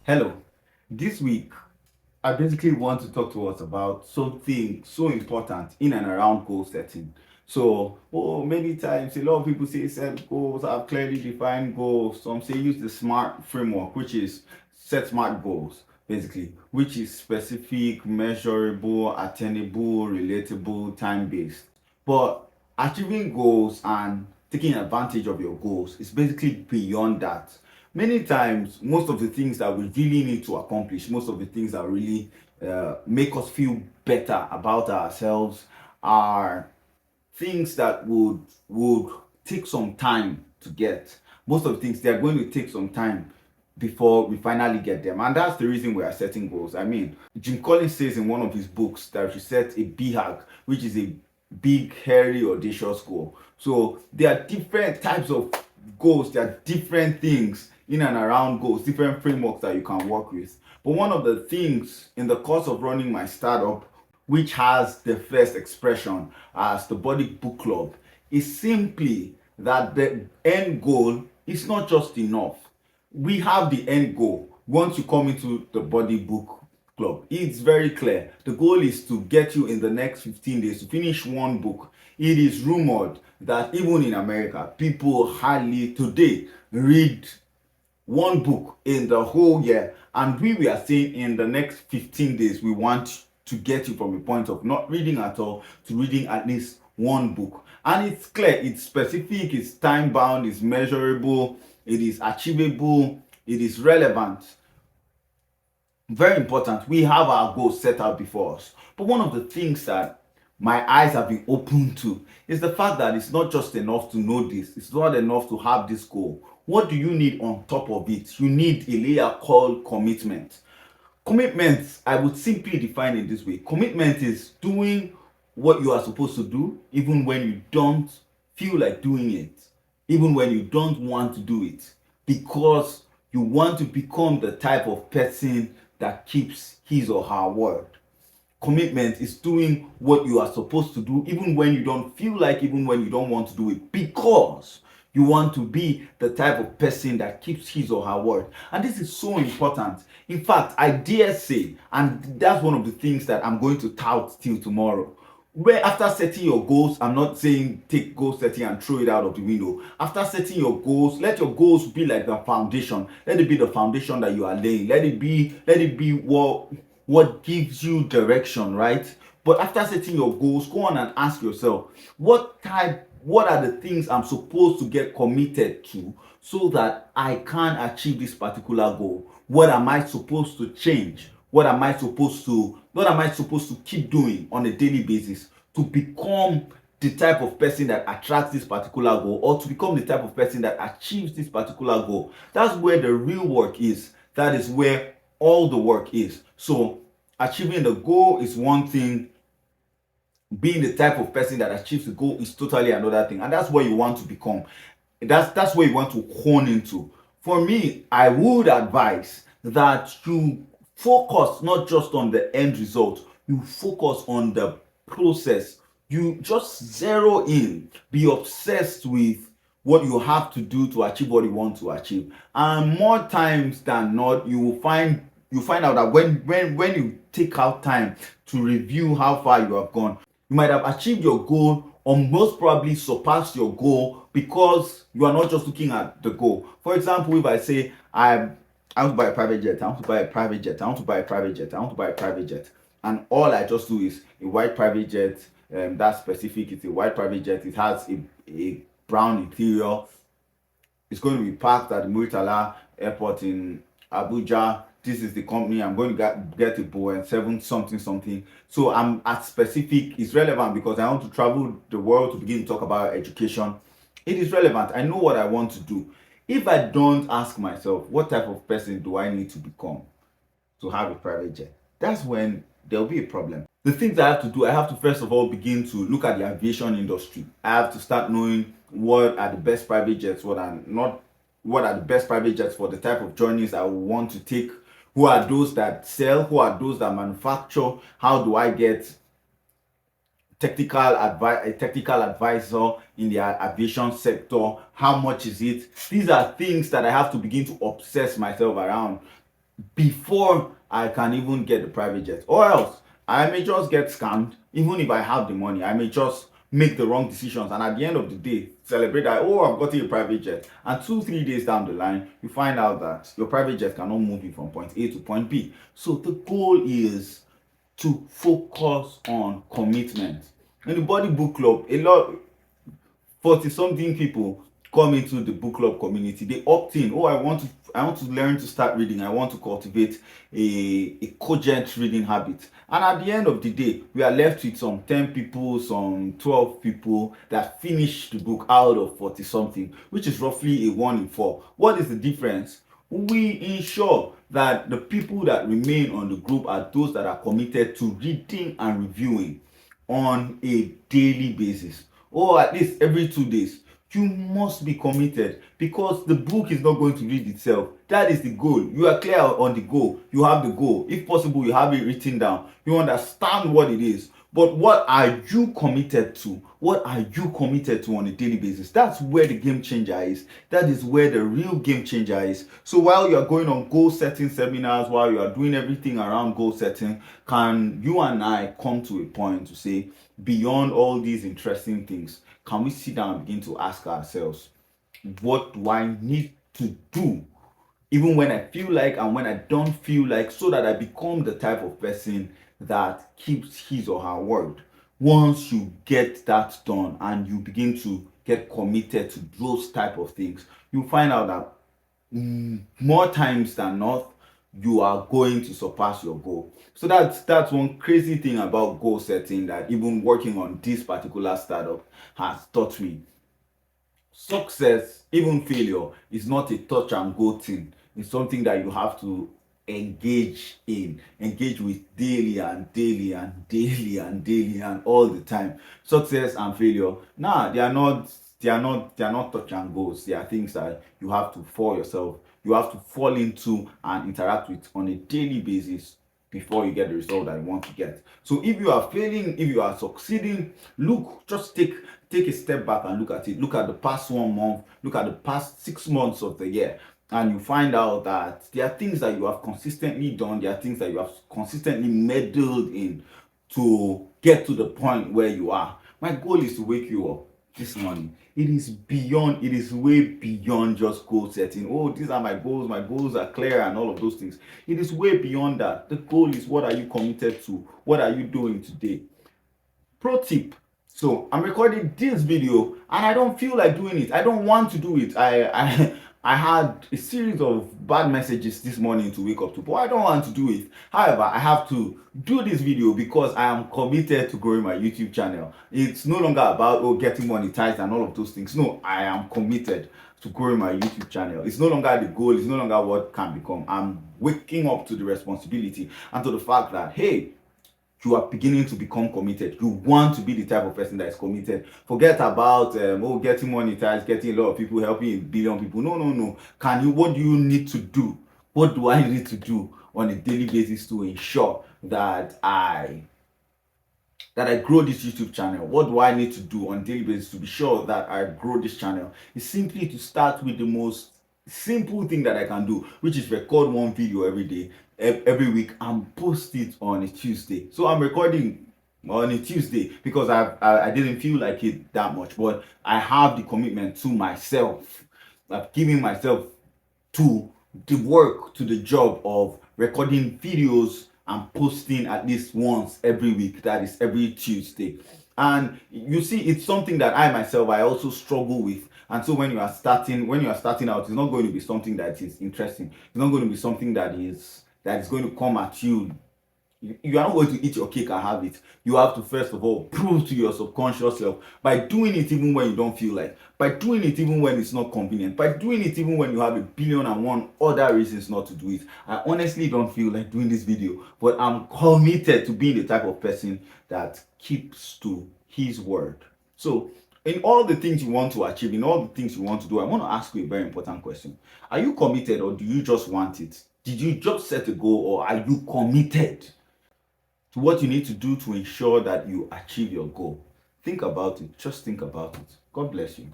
Hello. This week, I basically want to talk to us about something so important in and around goal setting. Many times a lot of people say set goals, have clearly defined goals. Some say use the SMART framework, which is set SMART goals, basically, which is specific, measurable, attainable, relatable, time based. But achieving goals and taking advantage of your goals is basically beyond that. Many times, most of the things that we really need to accomplish, most of the things that really make us feel better about ourselves are things that would take some time to get. Most of the things they are going to take some time before we finally get them, and that's the reason we are setting goals. I mean, Jim Collins says in one of his books that we should set a BHAG, which is a big, hairy, audacious goal. So there are different types of goals. There are different things in and around goals, different frameworks that you can work with. But one of the things in the course of running my startup, which has the first expression as the Body Book Club, is simply that the end goal is not just enough. We have the end goal once you come into the Body Book Club. It's very clear. The goal is to get you in the next 15 days to finish one book. It is rumored that even in America, people hardly today read one book in the whole year, and we are saying in the next 15 days we want to get you from a point of not reading at all to reading at least one book. And it's clear, it's specific, it's time bound, it's measurable, it is achievable, it is relevant. Very important, we have our goals set out before us. But one of the things that my eyes have been opened to is the fact that it's not just enough to know this, it's not enough to have this goal. What do you need on top of it? You need a layer called commitment. Commitment, I would simply define it this way: commitment is doing what you are supposed to do, even when you don't feel like doing it, even when you don't want to do it, because you want to become the type of person that keeps his or her word. Commitment is doing what you are supposed to do, even when you don't feel like, even when you don't want to do it, because you want to be the type of person that keeps his or her word. And this is so important. In fact, I dare say, and that's one of the things that I'm going to tout till tomorrow, where after setting your goals, I'm not saying take goal setting and throw it out of the window. After setting your goals, let your goals be like the foundation. Let it be the foundation that you are laying. Let it be what gives you direction, right? But after setting your goals, go on and ask yourself, what are the things I'm supposed to get committed to so that I can achieve this particular goal? What am I supposed to change? What am I supposed to keep doing on a daily basis to become the type of person that attracts this particular goal, or to become the type of person that achieves this particular goal? That's where the real work is. That is where all the work is. So achieving the goal is one thing, being the type of person that achieves the goal is totally another thing, and that's what you want to become. That's what you want to hone into. For me, I would advise that you focus not just on the end result, you focus on the process. You just zero in, be obsessed with what you have to do to achieve what you want to achieve. And more times than not, you find out that when you take out time to review how far you have gone, you might have achieved your goal or most probably surpassed your goal, because you are not just looking at the goal. For example, if I say I want to buy a private jet, I want to buy a private jet, I want to buy a private jet, I want to buy a private jet, and all I just do is a white private jet, that's specific, it's a white private jet, it has a brown interior, it's going to be parked at the Muritala Airport in Abuja. This is the company. I'm going to get a Boeing 7 something something. So I'm at specific. It's relevant because I want to travel the world to begin to talk about education. It is relevant. I know what I want to do. If I don't ask myself, what type of person do I need to become to have a private jet, that's when there'll be a problem. The things I have to do, I have to first of all begin to look at the aviation industry. I have to start knowing what are the best private jets, what are the best private jets for the type of journeys I want to take. Who are those that sell? Who are those that manufacture? How do I get a technical advisor in the aviation sector? How much is it? These are things that I have to begin to obsess myself around. before I can even get the private jet. Or else I may just get scammed. Even if I have the money, I may just make the wrong decisions, and at the end of the day celebrate that, oh, I've got a private jet, and 2 3 days down the line you find out that your private jet cannot move you from point A to point B. So the goal is to focus on commitment. In the body book club, a lot 40 something people come into the book club community. They opt in. Oh, I want to learn to start reading. I want to cultivate a cogent reading habit. And at the end of the day, we are left with some 10 people, some 12 people that finish the book out of 40 something, which is roughly a 1 in 4. What is the difference? We ensure that the people that remain on the group are those that are committed to reading and reviewing on a daily basis, or at least every 2 days. You must be committed, because the book is not going to read itself. That is the goal. You are clear on the goal. You have the goal. If possible, you have it written down. You understand what it is. But what are you committed to? What are you committed to on a daily basis? That's where the game changer is. That is where the real game changer is. So while you are going on goal setting seminars, while you are doing everything around goal setting, can you and I come to a point to say, beyond all these interesting things, can we sit down and begin to ask ourselves, what do I need to do even when I feel like and when I don't feel like, so that I become the type of person that keeps his or her word? Once you get that done and you begin to get committed to those type of things, you find out that more times than not, you are going to surpass your goal. So that's one crazy thing about goal setting that even working on this particular startup has taught me. Success, even failure, is not a touch and go thing. It's something that you have to engage with daily and daily and daily and daily and all the time. Success and failure, nah, they are not touch and goes. They are things that you have to fall into and interact with on a daily basis before you get the result that you want to get. So if you are failing, if you are succeeding, just take a step back and look at it. Look at the past 1 month, look at the past 6 months of the year, and you find out that there are things that you have consistently done, there are things that you have consistently meddled in to get to the point where you are. My goal is to wake you up this morning. It is way beyond just goal setting. Oh, these are my goals are clear and all of those things. It is way beyond that. The goal is, what are you committed to? What are you doing today? Pro tip. So I'm recording this video and I don't feel like doing it. I don't want to do it. I had a series of bad messages this morning to wake up to, but I don't want to do it. However, I have to do this video because I am committed to growing my YouTube channel. It's no longer about, oh, getting monetized and all of those things. No, I am committed to growing my YouTube channel. It's no longer the goal. It's no longer what can become. I'm waking up to the responsibility and to the fact that, hey, you are beginning to become committed. You want to be the type of person that is committed. Forget about getting monetized, getting a lot of people, helping a billion people. No, no, no. What do you need to do? What do I need to do on a daily basis to ensure that I grow this YouTube channel? What do I need to do on a daily basis to be sure that I grow this channel? It's simply to start with the most simple thing that I can do, which is record one video every day, every week, and post it on a Tuesday. So I'm recording on a Tuesday because I didn't feel like it that much, but I have the commitment to myself. I've given myself to the work, to the job of recording videos and posting at least once every week. That is every Tuesday. And you see, it's something that I also struggle with. And so when you are starting out, it's not going to be something that is interesting. It's not going to be something that is going to come at you. You are not going to eat your cake and have it. You have to first of all prove to your subconscious self, by doing it even when you don't feel like, by doing it even when it's not convenient, by doing it even when you have 1,000,000,001 other reasons not to do it. I honestly don't feel like doing this video, but I'm committed to being the type of person that keeps to his word. So in all the things you want to achieve, in all the things you want to do, I want to ask you a very important question. Are you committed, or do you just want it? Did you just set a goal, or are you committed to what you need to do to ensure that you achieve your goal? Think about it. Just think about it. God bless you.